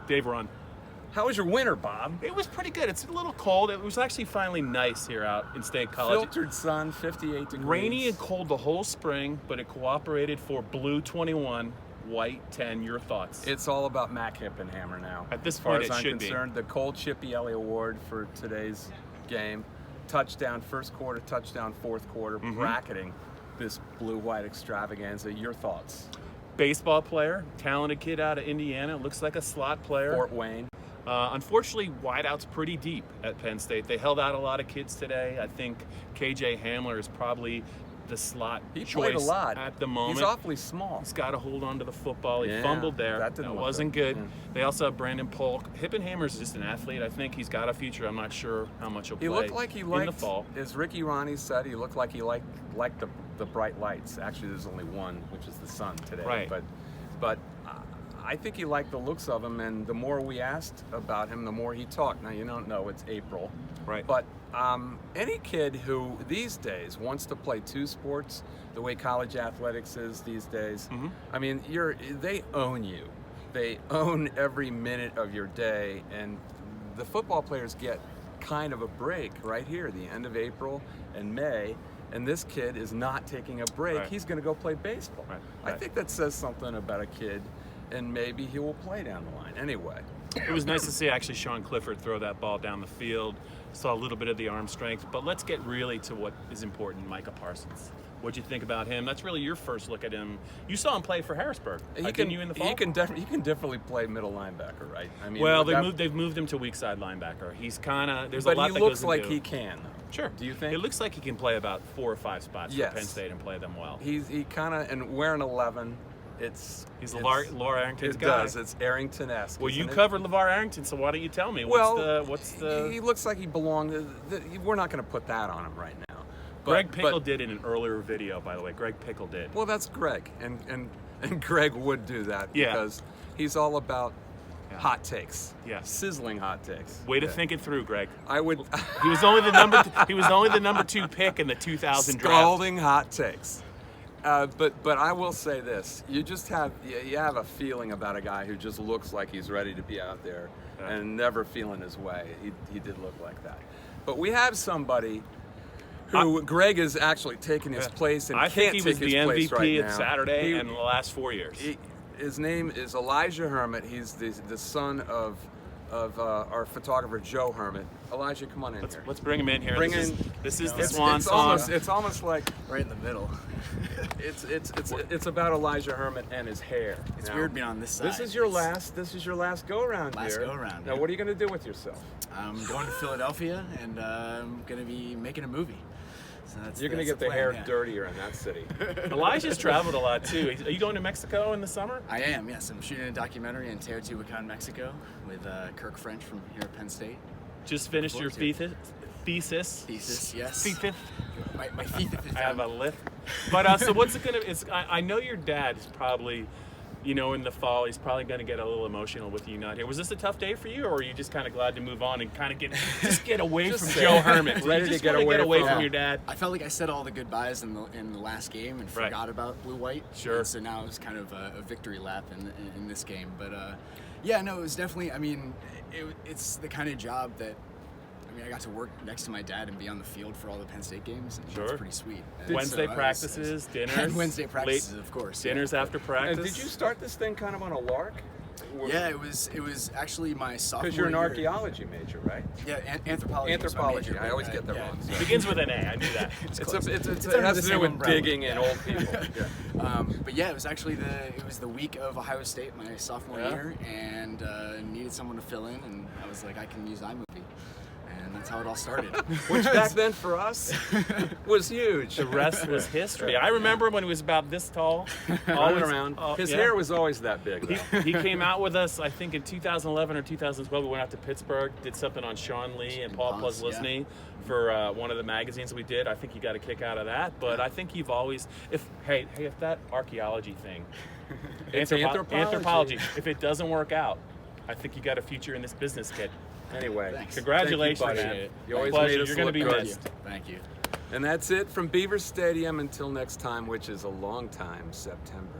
Dave, run. How was your winter, Bob? It was pretty good. It's a little cold. It was actually finally nice here out in State College. Filtered sun, 58 degrees. Rainy and cold the whole spring, but it cooperated for blue 21, white 10. Your thoughts? It's all about Mac Hippenhammer now. At this as far point, as it I'm should concerned, the Cole Chippy Ellie Award for today's game. Touchdown first quarter, touchdown fourth quarter, bracketing this blue-white extravaganza. Your thoughts? Baseball player, talented kid out of Indiana. Looks like a slot player. Fort Wayne. Unfortunately, wideout's pretty deep at Penn State. They held out a lot of kids today. I think KJ Hamler is probably the slot He choice played a lot at the moment. He's awfully small. He's got to hold on to the football. He Yeah, fumbled there. that didn't look wasn't good. good. Yeah. They also have Brandon Polk. Hippenhammer's just an athlete. I think he's got a future. I'm not sure how much he'll play He looked like he liked, in the fall. as Ricky Ronnie said, he looked like he liked the bright lights. Actually, there's only one, which is the sun today. Right. But I think he liked the looks of him, and the more we asked about him, the more he talked. Now, you don't know, it's April. Right. But any kid who these days wants to play two sports, the way college athletics is these days, I mean, they own you. They own every minute of your day, and the football players get kind of a break right here, the end of April and May, and this kid is not taking a break. Right. He's going to go play baseball. Right. I think that says something about a kid, and maybe he will play down the line. Anyway. It was nice to see actually Sean Clifford throw that ball down the field. Saw a little bit of the arm strength, but let's get really to what is important, Micah Parsons. What'd you think about him? That's really your first look at him. You saw him play for Harrisburg, didn't you, in the fall? He can definitely play middle linebacker, right? I mean, well, they've moved him to weak side linebacker. He's kind of there's but a lot he that looks goes like into. he can. Sure. Do you think? It looks like he can play about 4 or 5 spots Yes. for Penn State and play them well. He kind of, and wearing 11, He's LeVar Arrington's it guy. does. It's Arrington-esque. Well, you isn't it? covered LeVar Arrington, so why don't you tell me? What's the? He looks like he belonged. We're not going to put that on him right now. Greg Pickle did in an earlier video, by the way. Greg Pickle did. Well, that's Greg, and Greg would do that because he's all about hot takes. Yeah. Sizzling hot takes. Way to think it through, Greg. I would. He was only the number. He was only the number 2 pick in the 2000 draft. Scalding hot takes. But I will say this: you have a feeling about a guy who just looks like he's ready to be out there and never feeling his way. He did look like that. But we have somebody who Greg is actually taking his place and I think he was the MVP right of Saturday and the last 4 years. His name is Elijah Hermitt. He's the son of our photographer Joe Hermitt. Elijah, come on in here. Let's bring him in here. This is the It's swan song. It's almost like right in the middle. it's about Elijah Hermitt and his hair. It's weird being on this side. This is your last go around here. Last go around. Now, what are you going to do with yourself? I'm going to Philadelphia, and I'm going to be making a movie. So You're going to get the hair dirtier in that city. Elijah's traveled a lot too. Are you going to Mexico in the summer? I am, yes. I'm shooting a documentary in Teotihuacan, Mexico, with Kirk French from here at Penn State. Just finished your thesis. Thesis, yes. Thesis. My thesis. I have a lift. But so what's it gonna? I know your dad is probably, in the fall, he's probably gonna get a little emotional with you not here. Was this a tough day for you, or are you just kind of glad to move on and kind of get away from Joe Hermitt? Ready to get away from your dad? I felt like I said all the goodbyes in the last game and forgot about Blue-White. Sure. And so now it was kind of a victory lap in this game. But yeah, no, it was definitely. I mean, it's the kind of job that. I got to work next to my dad and be on the field for all the Penn State games, and it's pretty sweet. And Wednesday practices, dinners. And Wednesday practices, of course. Dinners after practice. And did you start this thing kind of on a lark? Yeah, it was actually my sophomore year. Because you're an archaeology major, right? Yeah, anthropology. Anthropology. I always get that wrong. It begins with an A. I knew that. It has to do with digging and old people. But yeah, it was actually the week of Ohio State my sophomore year, and needed someone to fill in, and I was like, I can use iMovie. And that's how it all started. Which back then for us was huge. The rest was history. I remember when he was about this tall. Running around. His hair was always that big, though. He came out with us, I think, in 2011 or 2012. We went out to Pittsburgh, did something on Sean Lee and Paul Posluszny for one of the magazines we did. I think you got a kick out of that. But I think you've always, if that archaeology thing, anthropology, if it doesn't work out, I think you got a future in this business, kid. Anyway, thanks. Congratulations, Thank you, man. You always Pleasure. made us You're going to be look missed. Thank you. And that's it from Beaver Stadium until next time, which is a long time, September.